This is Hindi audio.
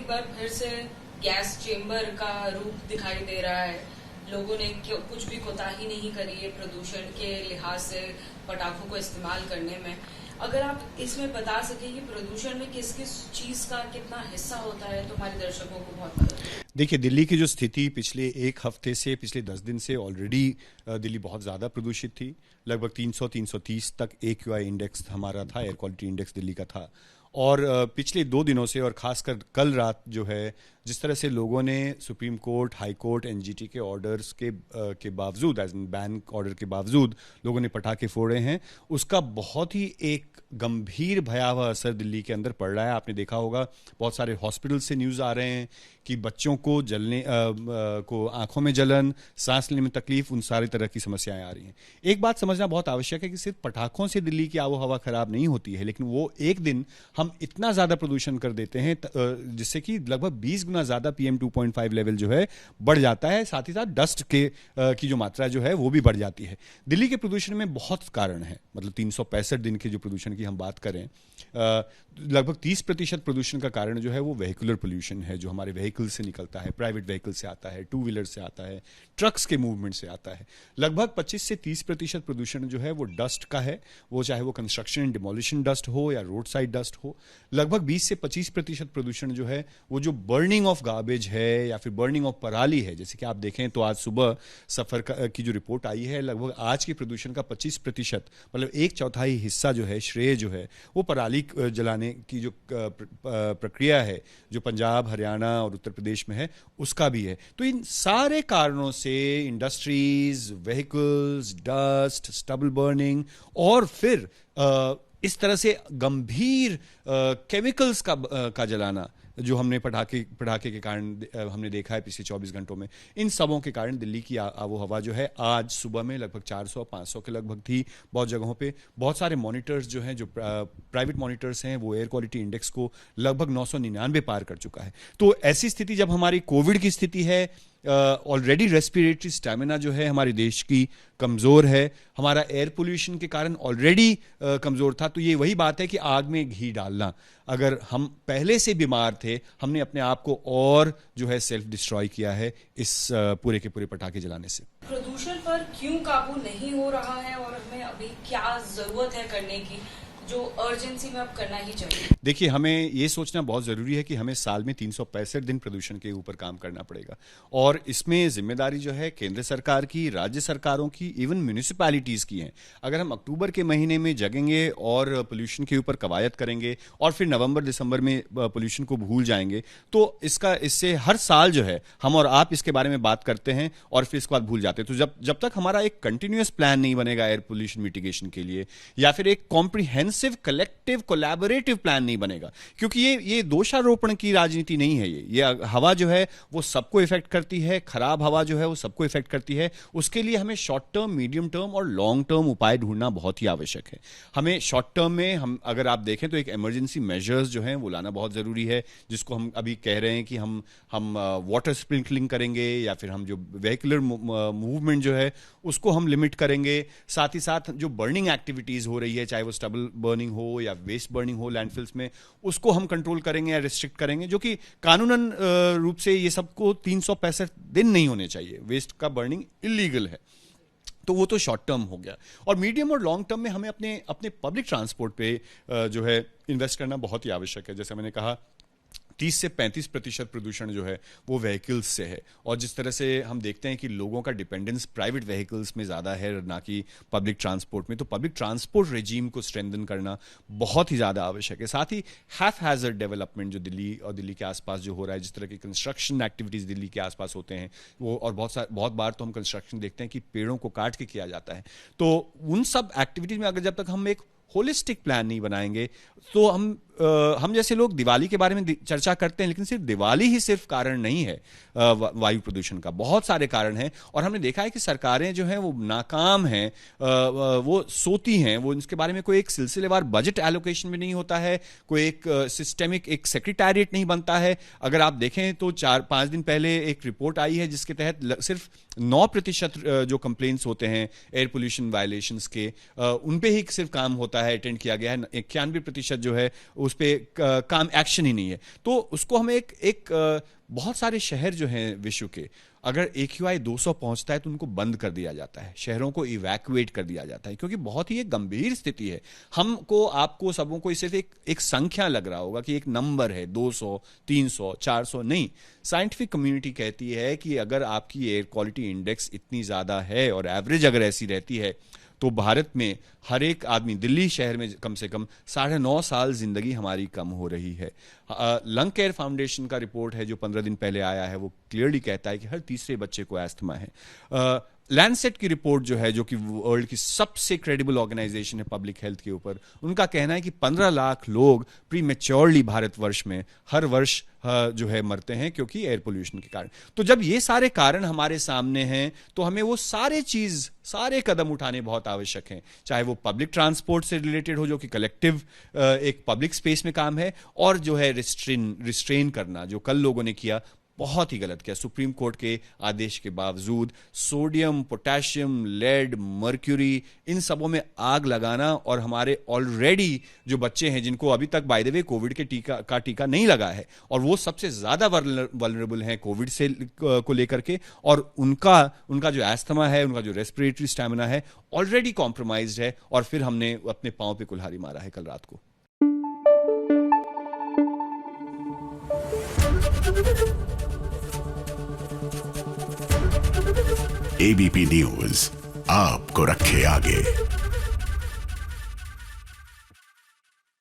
एक बार फिर से गैस चेम्बर का रूप दिखाई दे रहा है। लोगों ने कुछ भी कोताही नहीं करी है प्रदूषण के लिहाज से पटाखों को इस्तेमाल करने में। अगर आप इसमें बता सके कि प्रदूषण में किस किस चीज का कितना हिस्सा होता है तो हमारे दर्शकों को बहुत मदद मिलेगी। देखिए, दिल्ली की जो स्थिति पिछले एक हफ्ते से, पिछले 10 दिन से ऑलरेडी दिल्ली बहुत ज़्यादा प्रदूषित थी। लगभग 300-330 तक AQI इंडेक्स हमारा था, एयर क्वालिटी इंडेक्स दिल्ली का था। और पिछले 2 दिनों से और खासकर कल रात जो है, जिस तरह से लोगों ने supreme court, high court, NGT के ऑर्डर्स के बावजूद, एज इन बैन ऑर्डर के बावजूद लोगों ने पटाखे फोड़े हैं, उसका बहुत ही एक गंभीर भयावह असर दिल्ली के अंदर पड़ रहा है। आपने देखा होगा, बहुत सारे हॉस्पिटल से न्यूज़ आ रहे हैं कि बच्चों को को आंखों में जलन, सांस लेने में तकलीफ, उन सारी तरह की समस्याएं आ रही हैं। एक बात समझना बहुत आवश्यक है कि सिर्फ पटाखों से दिल्ली की आबो हवा खराब नहीं होती है, लेकिन वो एक दिन हम इतना ज़्यादा प्रदूषण कर देते हैं जिससे कि लगभग 20 गुना ज़्यादा PM 2.5 लेवल जो है बढ़ जाता है। साथ ही साथ डस्ट की जो मात्रा जो है वो भी बढ़ जाती है। दिल्ली के प्रदूषण में बहुत कारण है, मतलब 365 दिन के जो प्रदूषण की हम बात करें, लगभग 30% प्रदूषण का कारण जो है वो वेहिकुलर पोल्यूशन है, जो हमारे व्हीकल से निकलता है, प्राइवेट व्हीकल से आता है, 2 व्हीलर से आता है, ट्रक्स के मूवमेंट से आता है। लगभग 25 से 30% प्रदूषण जो है वो डस्ट का है, वो चाहे वो कंस्ट्रक्शन एंड डिमोलिशन डस्ट हो या रोड साइड डस्ट हो। लगभग 20 से 25% प्रदूषण जो है वो जो बर्निंग ऑफ गार्बेज है या फिर बर्निंग ऑफ पराली है। जैसे कि आप देखें तो आज सुबह सफर की जो रिपोर्ट आई है, लगभग आज के प्रदूषण का 25%, मतलब 1/4 हिस्सा जो है, श्रेय जो है वो पराली जलाने की जो प्रक्रिया है, जो पंजाब, हरियाणा और उत्तर प्रदेश में है, उसका भी है। तो इन सारे कारणों से industries, vehicles, dust, stubble burning और फिर इस तरह से गंभीर केमिकल्स का जलाना जो हमने पटाखे के कारण हमने देखा है पिछले 24 घंटों में, इन सबों के कारण दिल्ली की आबो हवा जो है आज सुबह में लगभग 400-500 के लगभग थी बहुत जगहों पे। बहुत सारे मॉनिटर्स जो हैं, जो प्राइवेट मॉनिटर्स हैं, वो एयर क्वालिटी इंडेक्स को लगभग 999 पार कर चुका है। तो ऐसी स्थिति जब हमारी कोविड की स्थिति है, ऑलरेडी रेस्पिरेटरी स्टैमिना जो है हमारे देश की कमज़ोर है, हमारा एयर पोल्यूशन के कारण ऑलरेडी कमज़ोर था, तो ये वही बात है कि आग में घी डालना। अगर हम पहले से बीमार थे, हमने अपने आप को और जो है सेल्फ डिस्ट्रॉय किया है इस पूरे के पूरे पटाखे जलाने से। प्रदूषण पर क्यों काबू नहीं हो रहा है और हमें अभी क्या जरूरत है करने की, जो अर्जेंसी में अब करना ही चाहिए? देखिए, हमें ये सोचना बहुत ज़रूरी है कि हमें साल में 365 दिन प्रदूषण के ऊपर काम करना पड़ेगा, और इसमें जिम्मेदारी जो है केंद्र सरकार की, राज्य सरकारों की, इवन म्यूनिसिपैलिटीज़ की है। अगर हम अक्टूबर के महीने में जगेंगे और पोल्यूशन के ऊपर कवायद करेंगे और फिर नवंबर दिसंबर में पोल्यूशन को भूल जाएंगे, तो इससे हर साल जो है हम और आप इसके बारे में बात करते हैं और फिर इसके बाद भूल जाते हैं। तो जब तक हमारा एक कंटिन्यूअस प्लान नहीं बनेगा एयर पोल्यूशन मिटिगेशन के लिए, या फिर एक कॉम्प्रिहेंसिव कलेक्टिव कोलैबोरेटिव प्लान नहीं बनेगा, क्योंकि ये दोषारोपण की राजनीति नहीं है। ये हवा जो है वो सबको इफेक्ट करती है, खराब हवा जो है वो सबको इफेक्ट करती है। उसके लिए हमें शॉर्ट टर्म, मीडियम टर्म और लॉन्ग टर्म उपाय ढूंढना बहुत ही आवश्यक है। हमें शॉर्ट टर्म में हम अगर आप देखें तो एक इमरजेंसी मेजर्स जो हैं वो लाना बहुत जरूरी है, जिसको हम अभी कह रहे हैं कि हम वाटर स्प्रिंकलिंग करेंगे, या फिर हम जो व्हीकुलर मूवमेंट जो है उसको हम लिमिट करेंगे। साथ ही साथ जो बर्निंग एक्टिविटीज हो रही है, चाहे वो स्टबल बर्निंग हो या वेस्ट बर्निंग हो लैंडफिल्स में, उसको हम कंट्रोल करेंगे या रिस्ट्रिक्ट करेंगे, जो कि कानूनन रूप से ये सबको 365 दिन नहीं होने चाहिए। वेस्ट का बर्निंग इलीगल है, तो वो तो शॉर्ट टर्म हो गया। और मीडियम और लॉन्ग टर्म में हमें अपने पब्लिक ट्रांसपोर्ट पे जो है इन्वेस्ट करना बहुत ही आवश्यक है। जैसे मैंने कहा, 30 से 35% प्रदूषण जो है वो व्हीकल्स से है, और जिस तरह से हम देखते हैं कि लोगों का डिपेंडेंस प्राइवेट व्हीकल्स में ज़्यादा है ना कि पब्लिक ट्रांसपोर्ट में, तो पब्लिक ट्रांसपोर्ट रेजीम को स्ट्रेंथन करना बहुत ही ज़्यादा आवश्यक है। साथ ही हैफ हैजर्ड डेवलपमेंट जो दिल्ली और दिल्ली के आसपास जो हो रहा है, जिस तरह की कंस्ट्रक्शन एक्टिविटीज़ दिल्ली के आसपास होते हैं वो, और बहुत बार तो हम कंस्ट्रक्शन देखते हैं कि पेड़ों को काट के किया जाता है। तो उन सब एक्टिविटीज़ में अगर जब तक हम एक होलिस्टिक प्लान नहीं बनाएंगे, तो हम जैसे लोग दिवाली के बारे में चर्चा करते हैं, लेकिन सिर्फ दिवाली ही सिर्फ कारण नहीं है वायु प्रदूषण का, बहुत सारे कारण हैं। और हमने देखा है कि सरकारें जो हैं वो नाकाम हैं, वो सोती हैं, वो इसके बारे में कोई एक सिलसिलेवार बजट एलोकेशन में नहीं होता है, कोई एक सिस्टेमिक एक सेक्रेटेरिएट नहीं बनता है। अगर आप देखें तो 4-5 दिन पहले एक रिपोर्ट आई है जिसके तहत सिर्फ 9% जो कंप्लेंट्स होते हैं एयर पोल्यूशन वायलेशंस के, उन पे ही सिर्फ काम होता है, अटेंड किया गया है। 91% जो है उस पर काम एक्शन ही नहीं है। तो उसको हमें एक बहुत सारे शहर जो हैं विश्व के, अगर AQI 200 पहुंचता है तो उनको बंद कर दिया जाता है, शहरों को इवैक्यूएट कर दिया जाता है, क्योंकि बहुत ही एक गंभीर स्थिति है। हमको, आपको, सबों को सिर्फ एक संख्या लग रहा होगा कि एक नंबर है 200, 300, 400, नहीं। साइंटिफिक कम्युनिटी कहती है कि अगर आपकी एयर क्वालिटी इंडेक्स इतनी ज़्यादा है और एवरेज अगर ऐसी रहती है तो भारत में हर एक आदमी, दिल्ली शहर में कम से कम 9.5 साल जिंदगी हमारी कम हो रही है। लंग केयर फाउंडेशन का रिपोर्ट है जो 15 दिन पहले आया है, वो क्लियरली कहता है कि हर तीसरे बच्चे को एस्थमा है। लैंडसेट की रिपोर्ट जो है, जो कि वर्ल्ड की सबसे क्रेडिबल ऑर्गेनाइजेशन है पब्लिक हेल्थ के ऊपर, उनका कहना है कि 15 लाख लोग प्रीमेच्योरली भारतवर्ष में हर वर्ष जो है मरते हैं क्योंकि एयर पोल्यूशन के कारण। तो जब ये सारे कारण हमारे सामने हैं तो हमें वो सारे कदम उठाने बहुत आवश्यक हैं, चाहे वो पब्लिक ट्रांसपोर्ट से रिलेटेड हो जो कि कलेक्टिव एक पब्लिक स्पेस में काम है, और जो है रिस्ट्रेन करना, जो कल लोगों ने किया बहुत ही गलत किया। सुप्रीम कोर्ट के आदेश के बावजूद सोडियम, पोटेशियम, लेड, मर्क्यूरी, इन सबों में आग लगाना, और हमारे ऑलरेडी जो बच्चे हैं जिनको अभी तक बाय द वे कोविड के टीका नहीं लगा है, और वो सबसे ज्यादा वल्नरेबल हैं कोविड से को लेकर के, और उनका जो एस्थमा है, उनका जो रेस्पिरेटरी स्टैमिना है ऑलरेडी कॉम्प्रोमाइज्ड है, और फिर हमने अपने पांव पे कुल्हाड़ी मारा है कल रात को। ABP न्यूज आपको रखे आगे।